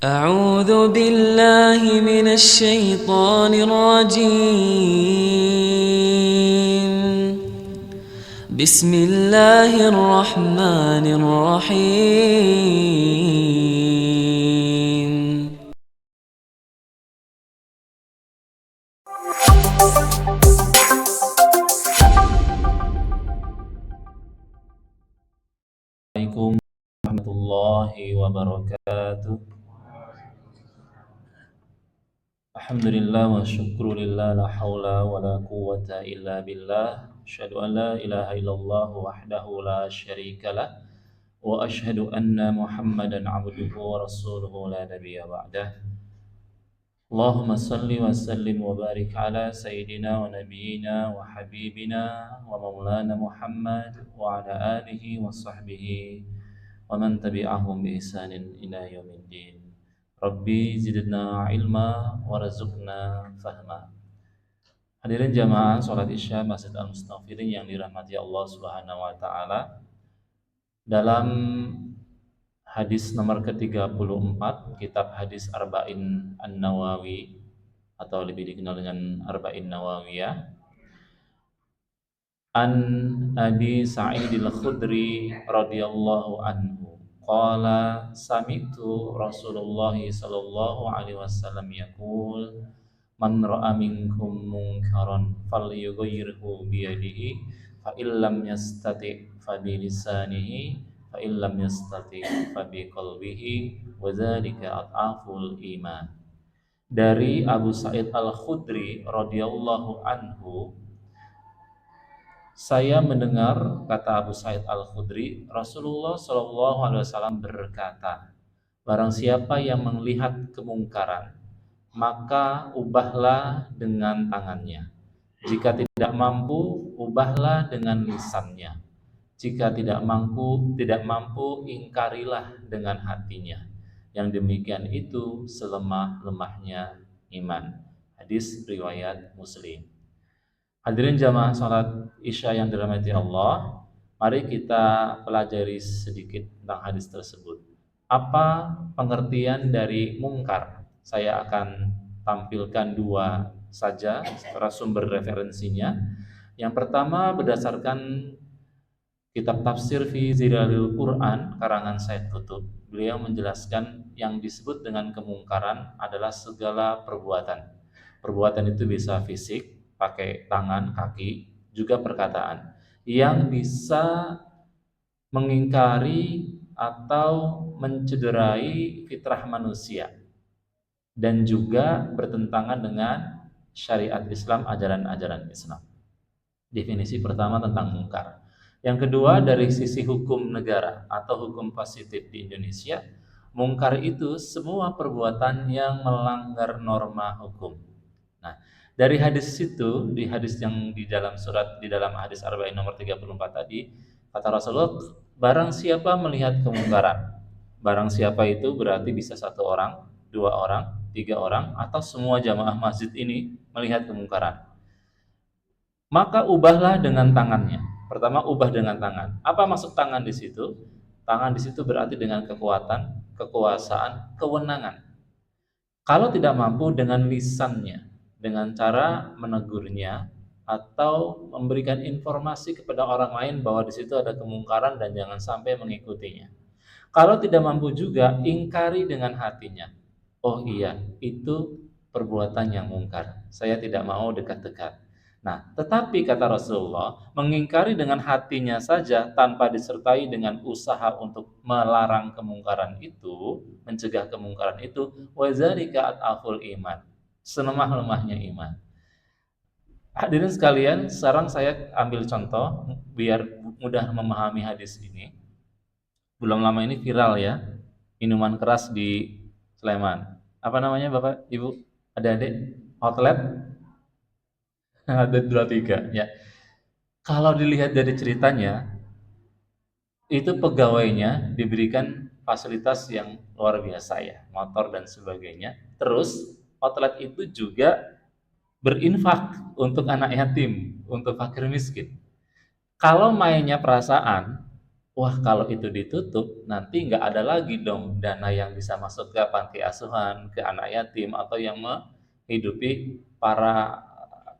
أعوذ بالله من الشيطان الرجيم. بسم الله الرحمن الرحيم. Assalamualaikum warahmatullahi wabarakatuh. Alhamdulillah wa syukrulillah, la hawla wa la quwwata illa billah. Asyhadu an la ilaha illallah wahdahu la syarikalah wa asyhadu anna Muhammadan abduhu wa rasuluhu la nabiyya ba'dah. Allahumma salli wa sallim wa barik ala sayyidina wa nabiyyina wa habibina wa maulana Muhammad wa ala alihi wa sahbihi wa man tabi'ahum bi ihsanin ila yaumiddin. Rabbi zidna ilma warzuqna fahma. Hadirin jamaah salat Isya Masjid Al-Mustafirin yang dirahmati Allah Subhanahu wa taala. Dalam hadis nomor ke-34 kitab hadis Arba'in An-Nawawi atau lebih dikenal dengan Arba'in Nawawiyah, An Abi Sa'id Al-Khudri radhiyallahu anhu qala sami'tu Rasulullah sallallahu alaihi wasallam yaqul man ra'a minkum munkaran falyughayyirhu bi yadihi fa illam yastati fa bi lisanihi fa illam yastati fa bi qalbihi wa dzalika adhaful iman. Dari Abu Sa'id Al-Khudri radhiyallahu anhu, saya mendengar, kata Abu Sa'id Al-Khudri, Rasulullah Shallallahu Alaihi Wasallam berkata, barang siapa yang melihat kemungkaran, maka ubahlah dengan tangannya. Jika tidak mampu, ubahlah dengan lisannya. Jika tidak mampu, ingkarilah dengan hatinya. Yang demikian itu selemah-lemahnya iman. Hadis riwayat Muslim. Hadirin jamaah salat Isya yang dirahmati Allah, mari kita pelajari sedikit tentang hadis tersebut. Apa pengertian dari mungkar? Saya akan tampilkan dua saja secara sumber referensinya. Yang pertama berdasarkan kitab tafsir fi Zilalil Quran karangan Said Qutb. Beliau menjelaskan yang disebut dengan kemungkaran adalah segala perbuatan. Perbuatan itu bisa fisik, pakai tangan, kaki, juga perkataan yang bisa mengingkari atau mencederai fitrah manusia dan juga bertentangan dengan syariat Islam, ajaran-ajaran Islam. Definisi pertama tentang mungkar. Yang kedua, dari sisi hukum negara atau hukum positif di Indonesia, mungkar itu semua perbuatan yang melanggar norma hukum. Nah, dari hadis itu, di hadis yang di dalam hadis Arba'in nomor 34 tadi, kata Rasulullah, barang siapa melihat kemungkaran, barang siapa itu berarti bisa satu orang, dua orang, tiga orang, atau semua jamaah masjid ini melihat kemungkaran, maka ubahlah dengan tangannya. Pertama, ubah dengan tangan. Apa maksud tangan di situ? Tangan di situ berarti dengan kekuatan, kekuasaan, kewenangan. Kalau tidak mampu, dengan lisannya, dengan cara menegurnya atau memberikan informasi kepada orang lain bahwa di situ ada kemungkaran dan jangan sampai mengikutinya. Kalau tidak mampu juga, ingkari dengan hatinya. Oh iya, itu perbuatan yang mungkar. Saya tidak mau dekat-dekat. Nah, tetapi kata Rasulullah, mengingkari dengan hatinya saja tanpa disertai dengan usaha untuk melarang kemungkaran itu, mencegah kemungkaran itu, wazalika at'aful iman. Selemah-lemahnya iman. Hadirin sekalian, sekarang saya ambil contoh biar mudah memahami hadis ini. Belum lama ini viral ya, minuman keras di Sleman. Apa namanya Bapak, Ibu, adik-adik? Outlet? Ada 23 ya. Kalau dilihat dari ceritanya, itu pegawainya diberikan fasilitas yang luar biasa ya, motor dan sebagainya. Terus outlet itu juga berinfak untuk anak yatim, untuk fakir miskin. Kalau mainnya perasaan, Wah, kalau itu ditutup, nanti nggak ada lagi dong dana yang bisa masuk ke panti asuhan, ke anak yatim, atau yang menghidupi para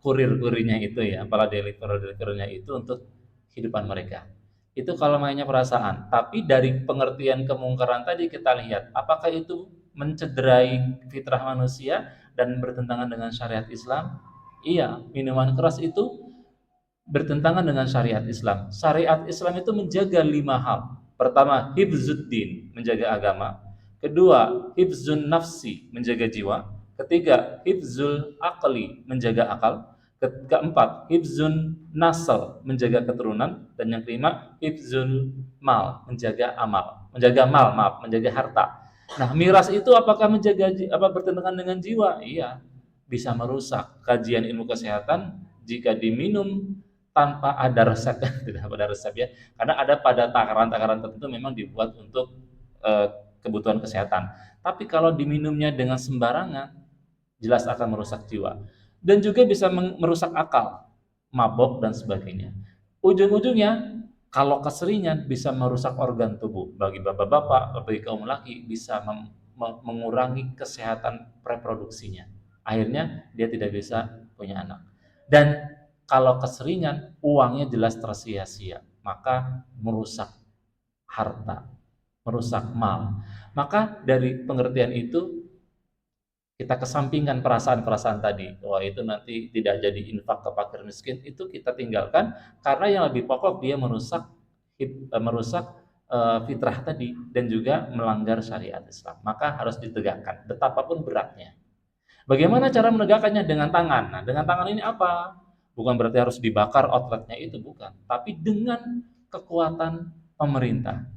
kurir-kurirnya itu ya, para deliver-delivernya itu untuk kehidupan mereka. Itu kalau mainnya perasaan. Tapi dari pengertian kemungkaran tadi kita lihat, apakah itu mencederai fitrah manusia dan bertentangan dengan syariat Islam? Iya, minuman keras itu bertentangan dengan syariat Islam. Syariat Islam itu menjaga 5 hal. Pertama, hifzuddin, menjaga agama. Kedua, hifzun nafsi, menjaga jiwa. Ketiga, hifzul akli, menjaga akal. Keempat, hifzun nasl, menjaga keturunan. Dan yang kelima, hifzul mal, menjaga amal. Menjaga mal, maaf, menjaga harta. Nah, miras itu apakah menjaga apa bertentangan dengan jiwa? Iya, bisa merusak. Kajian ilmu kesehatan jika diminum tanpa ada resep, tidak ada resep ya, karena ada pada takaran-takaran tertentu memang dibuat untuk kebutuhan kesehatan. Tapi kalau diminumnya dengan sembarangan, jelas akan merusak jiwa dan juga bisa merusak akal, mabok dan sebagainya. Ujung-ujungnya kalau keseringan bisa merusak organ tubuh. Bagi bapak-bapak, bagi kaum laki bisa mengurangi kesehatan reproduksinya. Akhirnya dia tidak bisa punya anak. Dan kalau keseringan, uangnya jelas tersia-sia, maka merusak harta, merusak mal. Maka dari pengertian itu kita kesampingkan perasaan-perasaan tadi, wah itu nanti tidak jadi infak ke fakir miskin, itu kita tinggalkan karena yang lebih pokok dia merusak fitrah tadi dan juga melanggar syariat Islam. Maka harus ditegakkan betapapun beratnya. Bagaimana cara menegakkannya? Dengan tangan. Nah, dengan tangan ini apa? Bukan berarti harus dibakar outletnya itu, bukan. Tapi dengan kekuatan pemerintah.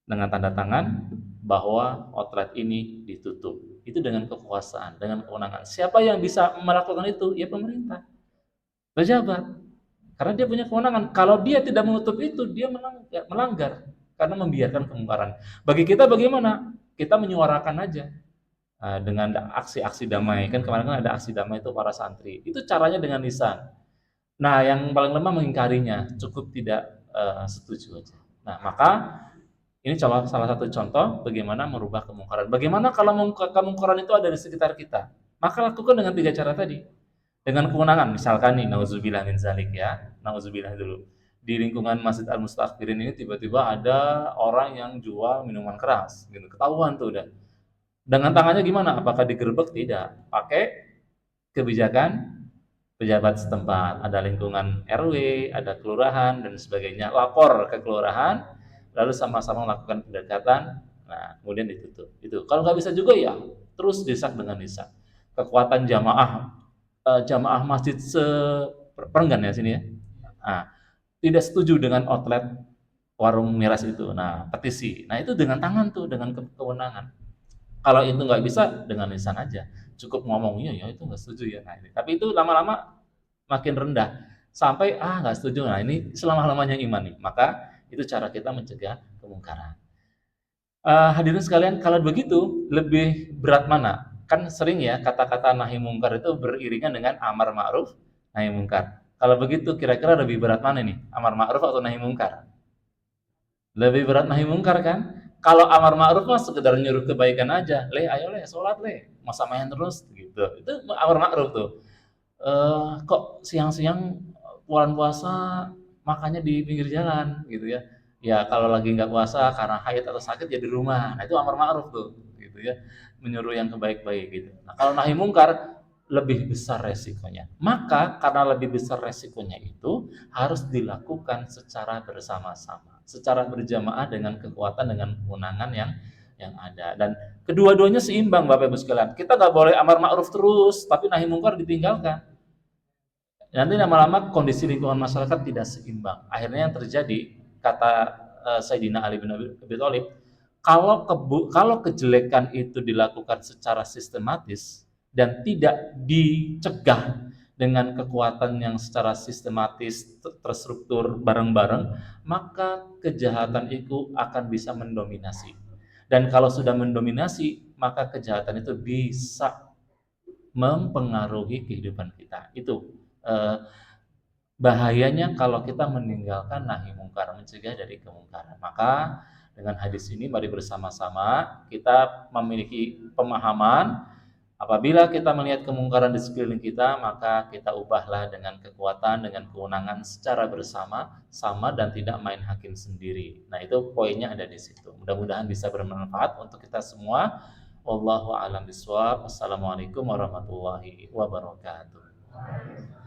Dengan tanda tangan bahwa outlet ini ditutup. Itu dengan kekuasaan, dengan kewenangan. Siapa yang bisa melakukan itu? Ya pemerintah, pejabat. Karena dia punya kewenangan. Kalau dia tidak menutup itu, dia melanggar karena membiarkan kemungkaran. Bagi kita bagaimana? Kita menyuarakan aja dengan aksi-aksi damai. Kan kemarin kan ada aksi damai itu para santri. Itu caranya dengan lisan. Nah, yang paling lemah mengingkarinya, cukup tidak setuju aja. Nah, maka ini salah satu contoh bagaimana merubah kemungkaran. Bagaimana kalau kemungkaran itu ada di sekitar kita? Maka lakukan dengan 3 cara tadi. Dengan kewenangan, misalkan nih, nauzubillah min zalik ya, nauzubillah dulu. Di lingkungan Masjid Al-Mustaghfirin ini tiba-tiba ada orang yang jual minuman keras, gitu. Ketahuan tuh udah. Dengan tangannya gimana? Apakah digerebek? Tidak. Pakai kebijakan pejabat setempat, ada lingkungan RW, ada kelurahan dan sebagainya. Lapor ke kelurahan, lalu sama-sama melakukan pendekatan. Nah, kemudian ditutup. Itu. Kalau nggak bisa juga ya terus desak dengan desak. Kekuatan jamaah masjid seperenggan ya sini ya. Nah, tidak setuju dengan outlet warung miras itu. Nah, petisi. Nah, itu dengan tangan tuh, dengan kewenangan. Kalau itu nggak bisa, dengan lisan aja. Cukup ngomong, iya ya itu nggak setuju ya. Nah, ini. Tapi itu lama-lama makin rendah. Sampai, nggak setuju. Nah, ini selama-lamanya iman nih. Maka itu cara kita mencegah kemungkaran. Hadirin sekalian, kalau begitu, lebih berat mana? Kan sering ya kata-kata nahi mungkar itu beriringan dengan amar ma'ruf, nahi mungkar. Kalau begitu, kira-kira lebih berat mana nih? Amar ma'ruf atau nahi mungkar? Lebih berat nahi mungkar kan? Kalau amar ma'ruf mah sekedar nyuruh kebaikan aja. Ayo sholat masa main terus gitu. Itu amar ma'ruf tuh. Kok siang-siang bulan puasa makannya di pinggir jalan gitu ya. Ya kalau lagi nggak puasa karena haid atau sakit ya di rumah. Nah itu amar ma'ruf tuh gitu ya. Menyuruh yang kebaik-baik gitu. Nah kalau nahi mungkar lebih besar resikonya. Maka karena lebih besar resikonya itu harus dilakukan secara bersama-sama, secara berjamaah dengan kekuatan, dengan kewenangan yang ada. Dan kedua-duanya seimbang Bapak Ibu sekalian. Kita nggak boleh amar ma'ruf terus, tapi nahi mungkar ditinggalkan. Nanti lama-lama kondisi lingkungan masyarakat tidak seimbang. Akhirnya yang terjadi, kata Sayyidina Ali bin Abi Thalib, kalau kejelekan itu dilakukan secara sistematis dan tidak dicegah dengan kekuatan yang secara sistematis terstruktur bareng-bareng, maka kejahatan itu akan bisa mendominasi. Dan kalau sudah mendominasi, maka kejahatan itu bisa mempengaruhi kehidupan kita. Itu bahayanya kalau kita meninggalkan nahi mungkar, mencegah dari kemungkaran. Maka dengan hadis ini mari bersama-sama kita memiliki pemahaman, apabila kita melihat kemungkaran di sekeliling kita, maka kita ubahlah dengan kekuatan, dengan kewenangan secara bersama, sama dan tidak main hakim sendiri. Nah, itu poinnya ada di situ. Mudah-mudahan bisa bermanfaat untuk kita semua. Wallahu a'lam bishawab. Wassalamualaikum warahmatullahi wabarakatuh.